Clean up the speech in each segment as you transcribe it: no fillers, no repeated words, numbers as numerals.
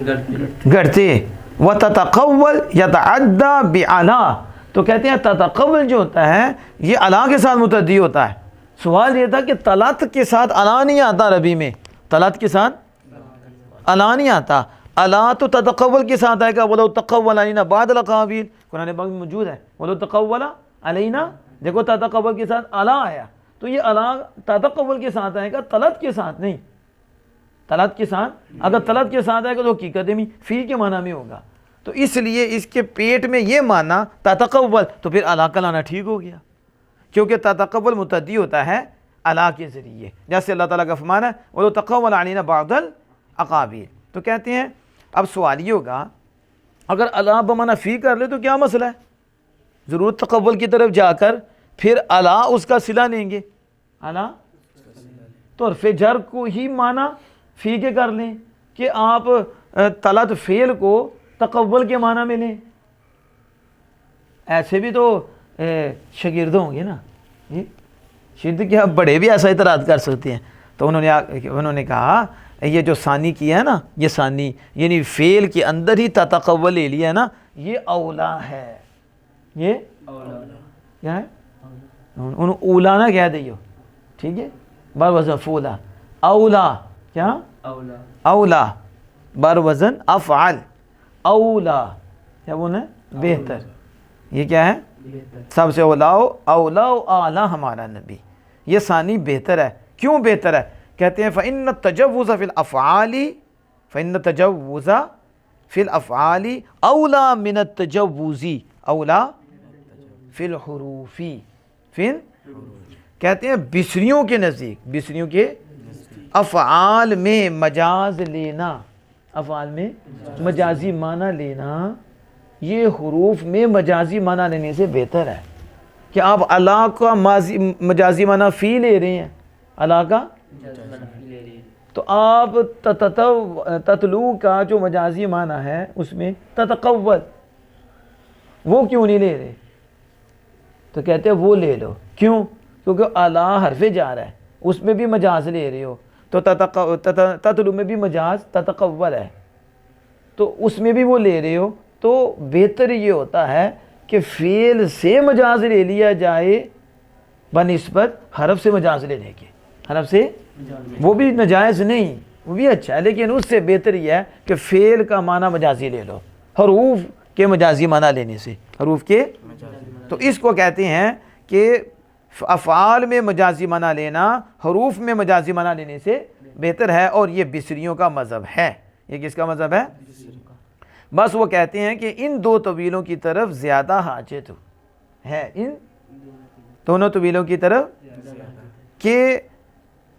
گھٹتے. وتتقول یتعدی بعلا، تو کہتے ہیں تتقول جو ہوتا ہے یہ علا کے ساتھ متعدی ہوتا ہے. سوال یہ تھا کہ طلعت کے ساتھ علا نہیں آتا عربی میں، طلعت کے ساتھ علا نہیں آتا. علا تو تتقول کے ساتھ آئے گا. وَلَوْ تَقَوَّلَ عَلَيْنَا بَعْضَ الْأَقَاوِيلِ، قرآن پاک میں موجود ہے وَلَوْ تَقَوَّلَ عَلَيْنَا. دیکھو تتقول کے ساتھ علا آیا، تو یہ علا تتقول کے ساتھ آئے گا، طلعت کے ساتھ نہیں. طلعت کے ساتھ، اگر طلعت کے ساتھ آئے گا تو حقیقت میں فی کے معنی میں ہوگا. تو اس لیے اس کے پیٹ میں یہ معنی تتقول، تو پھر علا کا لانا ٹھیک ہو گیا، کیونکہ تتقول متعدی ہوتا ہے علا کے ذریعے. جیسے اللہ تعالیٰ کا فرمان ہے وَلَوْ تَقَوَّلَ عَلَيْنَا بَعْضَ الْأَقَاوِيلِ. تو کہتے ہیں اب سوال یہ ہوگا اگر علا بمعنی فی کر لے تو کیا مسئلہ ہے؟ ضرور تقول کی طرف جا کر پھر علا اس کا صلہ لیں گے. علا تو حرف جر کو ہی معنی فی کے کر لیں کہ آپ طلعت فعل کو تقول کے معنی میں لیں. ایسے بھی تو شاگرد ہوں گے نا، شاید کہ بڑے بھی ایسا اعتراض کر سکتے ہیں. تو انہوں نے کہا یہ جو ثانی کیا ہے نا، یہ ثانی یعنی فعل کے اندر ہی تتقول لے لیا ہے نا، یہ اولا ہے. یہ کیا ہے؟ انہوں اولا نہ کہہ دیو، ٹھیک ہے، بر وزن فولا. اولا کیا؟ اولا بر وزن افعل. اولا کیا بولنا ہے؟ بہتر. یہ کیا ہے؟ سب سے اولا و اعلیٰ ہمارا نبی. یہ ثانی بہتر ہے. کیوں بہتر ہے؟ کہتے ہیں فَإِنَّ التَّجَوُّزَ فِي الْأَفْعَالِ فَإِنَّ التَّجَوُّزَ فِي الْأَفْعَالِ أَوْلَى مِنَ التَّجَوُّزِ أَوْلَى فِي الْحُرُوفِ. کہتے ہیں بصریوں کے نزدیک، بصریوں کے افعال میں مجاز لینا، افعال میں مجازی معنی لینا، یہ حروف میں مجازی معنی لینے سے بہتر ہے. کہ آپ علا کا مجازی معنی فی لے رہے ہیں، علا کا، تو آپ تتلو کا جو مجازی معنی ہے اس میں تتقول، وہ کیوں نہیں لے رہے؟ تو کہتے ہیں وہ لے لو. کیوں؟ کیونکہ علا حرف جار ہے، اس میں بھی مجاز لے رہے ہو. تو تتلو میں بھی مجاز تتقول ہے، تو اس میں بھی وہ لے رہے ہو. تو بہتر یہ ہوتا ہے کہ فعل سے مجاز لے لیا جائے بنسبت حرف سے مجاز لینے کے. حرف سے وہ بھی ناجائز نہیں، وہ بھی اچھا ہے، لیکن اس سے بہتر یہ ہے کہ فعل کا معنی مجازی لے لو حروف کے مجازی معنی لینے سے. حروف کے، تو اس کو کہتے ہیں کہ افعال میں مجازی معنی لینا حروف میں مجازی معنی لینے سے بہتر ہے. اور یہ بصریوں کا مذہب ہے. یہ کس کا مذہب ہے؟ بس وہ کہتے ہیں کہ ان دو طویلوں کی طرف زیادہ حاجت ہے، ان دونوں طویلوں کی طرف، کہ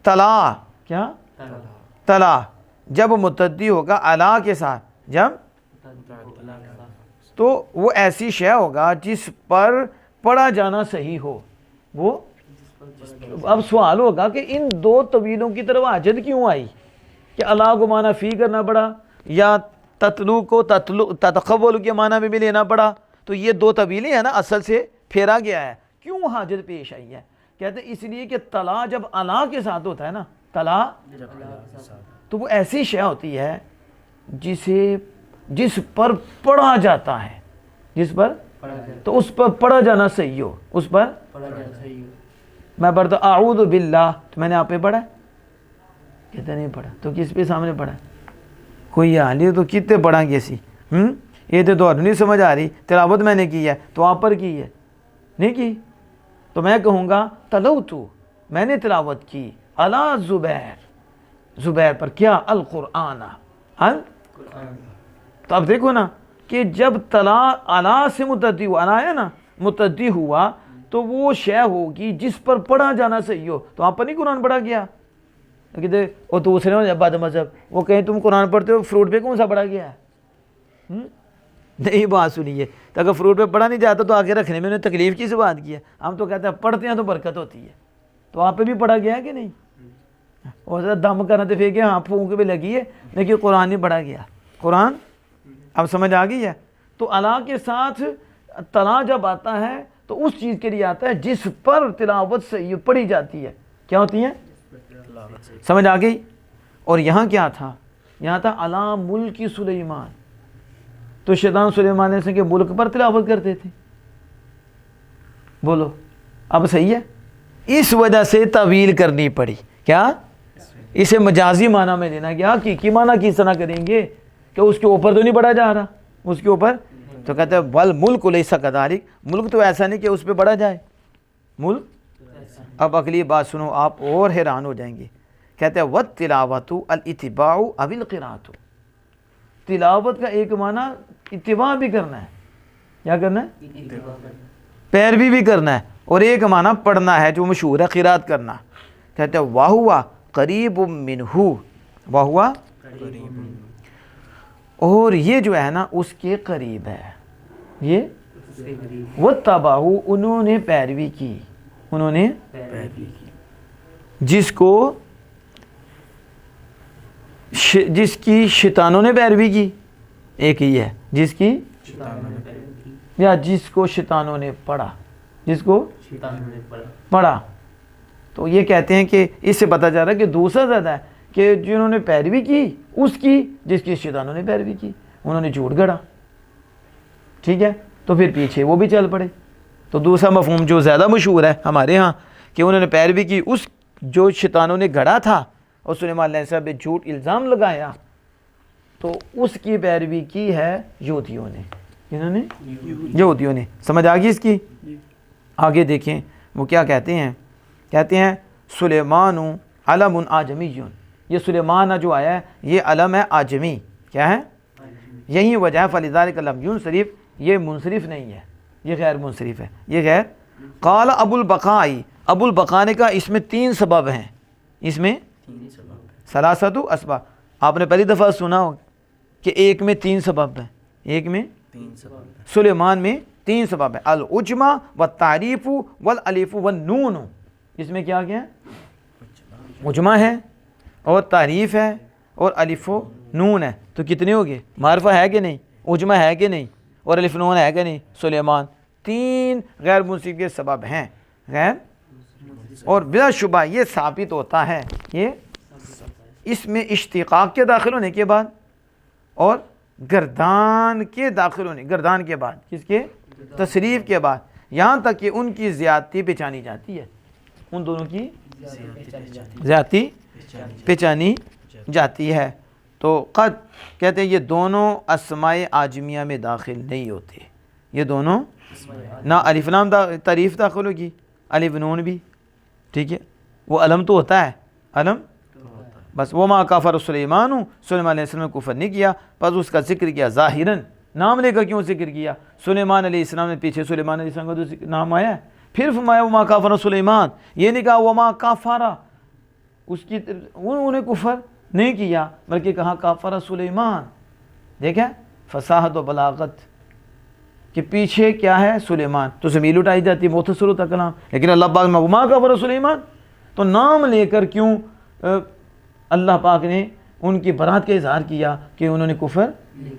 طلا، کیا؟ طلا جب متعدی ہوگا علا کے ساتھ، جب تو وہ ایسی شے ہوگا جس پر پڑھا جانا صحیح ہو. وہ اب سوال ہوگا کہ ان دو طویلوں کی طرف حاجت کیوں آئی کہ علا کو معنی فی کرنا پڑا یا تتلو کو تتقول کے معنی میں بھی لینا پڑا؟ تو یہ دو طویلیں ہیں نا، اصل سے پھیرا گیا ہے. کیوں حاجت پیش آئی ہے؟ کہتے ہیں اس لیے کہ طلا جب علا کے ساتھ ہوتا ہے نا، طلا تو وہ ایسی شے ہوتی ہے جس پر پڑھا جاتا ہے، جس پر، تو اس پر پڑھا جانا صحیح ہو. اس پر میں پڑھتا اعوذ باللہ، تو میں نے آپ پہ پڑھا ہے؟ کہتے نہیں پڑھا. تو کس پہ سامنے پڑھا؟ کوئی حال نہیں، تو کتنے پڑھیں گے اسی؟ یہ تو نہیں سمجھ آ رہی. تلاوت میں نے کی ہے تو آپ پر کی ہے، نہیں کی. تو میں کہوں گا تلوتو، میں نے تلاوت کی، علی زبیر، زبیر پر، کیا؟ القرآن. تو اب دیکھو نا کہ جب طلا علا سے متعدی ہوا، علا ہے نا متعدی ہوا، تو وہ شے ہوگی جس پر پڑھا جانا صحیح ہو. تو آپ پر نہیں قرآن پڑھا گیا؟ کہتے وہ دوسرے ہو بد مذہب، وہ کہیں تم قرآن پڑھتے ہو، فروٹ پہ کون سا پڑھا گیا ہے؟ نہیں بات سنیے. تو اگر فروٹ پہ پڑھا نہیں جاتا تو آگے رکھنے میں انہیں تکلیف کی سے بات کی ہے. ہم تو کہتے ہیں پڑھتے ہیں تو برکت ہوتی ہے. تو آپ پہ بھی پڑھا گیا ہے کہ نہیں؟ اور دم کرنا تو پھینکے، ہاں پھونک بھی لگی ہے، لیکن قرآن نہیں پڑھا گیا. قرآن اب سمجھ آ گئی ہے. تو علا کے ساتھ طلا جب آتا ہے تو اس چیز کے لیے آتا ہے جس پر تلاوت صحیح پڑھی جاتی ہے. کیا ہوتی ہے؟ سمجھ آ گئی. اور یہاں کیا تھا؟ یہاں تھا علی ملک سلیمان، تو شیطان سلیمان علیہ السلام کے ملک پر تلاوت کرتے تھے. بولو اب صحیح ہے. اس وجہ سے طویل کرنی پڑی. کیا؟ اسے مجازی معنی میں لینا گیا. حقیقی معنی کس طرح کریں گے کہ اس کے اوپر تو نہیں بڑھا جا رہا، اس کے اوپر تو کہتے ہیں بل ملک لیس کذالک، ملک تو ایسا نہیں کہ اس پہ بڑھا جائے ملک. اب اگلی بات سنو، آپ اور حیران ہو جائیں گے. کہتے ہیں والتلاوۃ الاتباع او القراءۃ، تلاوت کا ایک معنی اتباع بھی کرنا ہے. کیا کرنا ہے؟ پیروی بھی کرنا ہے. اور ایک معنی پڑھنا ہے جو مشہور ہے قرات کرنا. کہتے ہیں وَهُوَ قریب منہ، وَهُوَ، اور یہ جو ہے نا اس کے قریب ہے. یہ وَاتَّبَعُوا، انہوں نے پیروی کی، انہوں نے جس کو جس کی شیطانوں نے پیروی کی. ایک ہی ہے جس کی یا جس کو شیطانوں نے پڑھا، جس کو پڑھا. تو یہ کہتے ہیں کہ اس سے پتہ چل رہا ہے کہ دوسرا زیادہ ہے کہ جنہوں نے پیروی کی اس کی جس کی شیطانوں نے پیروی کی، انہوں نے جھوٹ گڑا. ٹھیک ہے، تو پھر پیچھے وہ بھی چل پڑے. تو دوسرا مفہوم جو زیادہ مشہور ہے ہمارے ہاں کہ انہوں نے پیروی کی اس جو شیطانوں نے گڑا تھا اور سلیمان علیہ السلام پہ جھوٹ الزام لگایا، تو اس کی پیروی کی ہے یہودیوں نے. انہوں نے یہودیوں نے. سمجھ آ گئی اس کی؟ آگے دیکھیں وہ کیا کہتے ہیں. کہتے ہیں سلیمان علم آجمی، یہ سلیمان جو آیا ہے یہ علم ہے آجمی. کیا ہے؟ یہی وجہ ہے فلذلک لم ينصرف، یہ منصرف نہیں ہے، یہ غیر منصرف ہے، یہ غیر. قال ابو البقاء، ابو البقاء نے کہا اس میں 3 سبب ہیں، اس میں ثلاثۃ اسباب. آپ نے پہلی دفعہ سنا ہو کہ ایک میں 3 سبب ہیں، ایک میں سلیمان میں 3 سبب ہے. العجمہ والتعریف والالف والنون. اس میں کیا کیا ہے؟ عجمہ ہے اور تعریف ہے اور الف و نون ہے. تو کتنے ہو گئے؟ معرفہ ہے کہ نہیں؟ عجمہ ہے کہ نہیں؟ اور الف نون ہے کہ نہیں؟ سلیمان 3 غیر منصرف کے سبب ہیں. غیر، اور بلا شبہ یہ ثابت ہوتا ہے یہ اس میں اشتقاق کے داخل ہونے کے بعد اور گردان کے داخل ہونے، گردان کے بعد، کس کے؟ تصریف کے بعد، یہاں تک کہ ان کی زیادتی پہچانی جاتی ہے. ان دونوں کی زیادتی پہچانی جاتی ہے. تو قد کہتے ہیں یہ دونوں اسماء آجمیہ میں داخل نہیں ہوتے. یہ دونوں نہ الف لام تعریف داخل ہوگی، الف نون بھی. ٹھیک ہے، وہ علم تو ہوتا ہے، علم بس. وما کفر سلیمان، سلیمان علیہ السلام نے کفر نہیں کیا، بس اس کا ذکر کیا ظاہراً. نام لے کر کیوں ذکر کیا؟ سلیمان علیہ السلام نے پیچھے سلیمان علیہ السلام کا تو نام آیا ہے. پھر فرمایا وما کفر سلیمان، یہ نہیں کہا وما کفر، اس کی انہوں نے کفر نہیں کیا بلکہ کہا کفر سلیمان. دیکھیں فصاحت و بلاغت کہ پیچھے کیا ہے؟ سلیمان. تو ضمیر اٹھائی جاتی ہے، مختصر ہوتا کلام. لیکن اللہ پاک میں وما کفر سلیمان، تو نام لے کر کیوں اللہ پاک نے ان کی برات کا اظہار کیا کہ انہوں نے کفر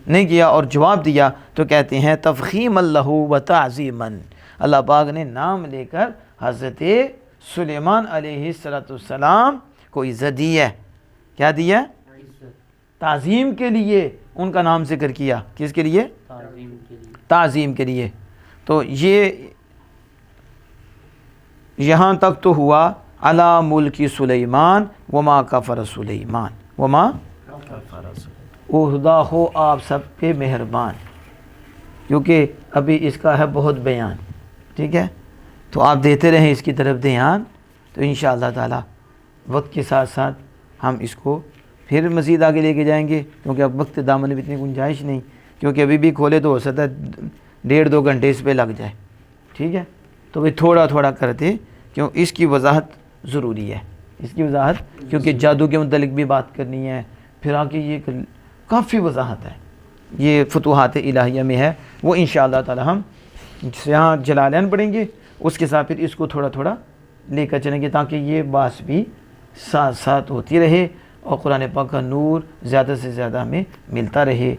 نہیں کیا؟ اور جواب دیا تو کہتے ہیں تفخیم اللہ و تعظیماً، اللہ پاک نے نام لے کر حضرت سلیمان علیہ السلام کو عزت دی ہے. کیا دیا؟ تعظیم کے لیے ان کا نام ذکر کیا. کس کے لیے؟ تعظیم کے لیے. تو یہ یہاں تک تو ہوا علی ملک سلیمان وما کفر سلیمان وما او خدا ہو آپ سب پہ مہربان، کیونکہ ابھی اس کا ہے بہت بیان. ٹھیک ہے، تو آپ دیتے رہیں اس کی طرف دھیان، تو انشاءاللہ تعالی وقت کے ساتھ ساتھ ہم اس کو پھر مزید آگے لے کے جائیں گے، کیونکہ اب وقت دامن میں اتنی گنجائش نہیں، کیونکہ ابھی بھی کھولے تو ہو سکتا ہے 1.5-2 گھنٹے اس پہ لگ جائے. ٹھیک ہے، تو بھائی تھوڑا تھوڑا کرتے، کیوں اس کی وضاحت ضروری ہے، اس کی وضاحت، کیونکہ جادو کے متعلق بھی بات کرنی ہے. پھر آگے یہ کافی وضاحت ہے، یہ فتوحات الہیہ میں ہے. وہ انشاءاللہ تعالی ہم یہاں جلالین پڑھیں گے، اس کے ساتھ پھر اس کو تھوڑا تھوڑا لے کر چلیں گے تاکہ یہ بات بھی ساتھ ساتھ ہوتی رہے اور قرآن پاک کا نور زیادہ سے زیادہ ہمیں ملتا رہے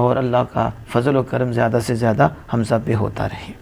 اور اللہ کا فضل و کرم زیادہ سے زیادہ ہم سب پہ ہوتا رہے.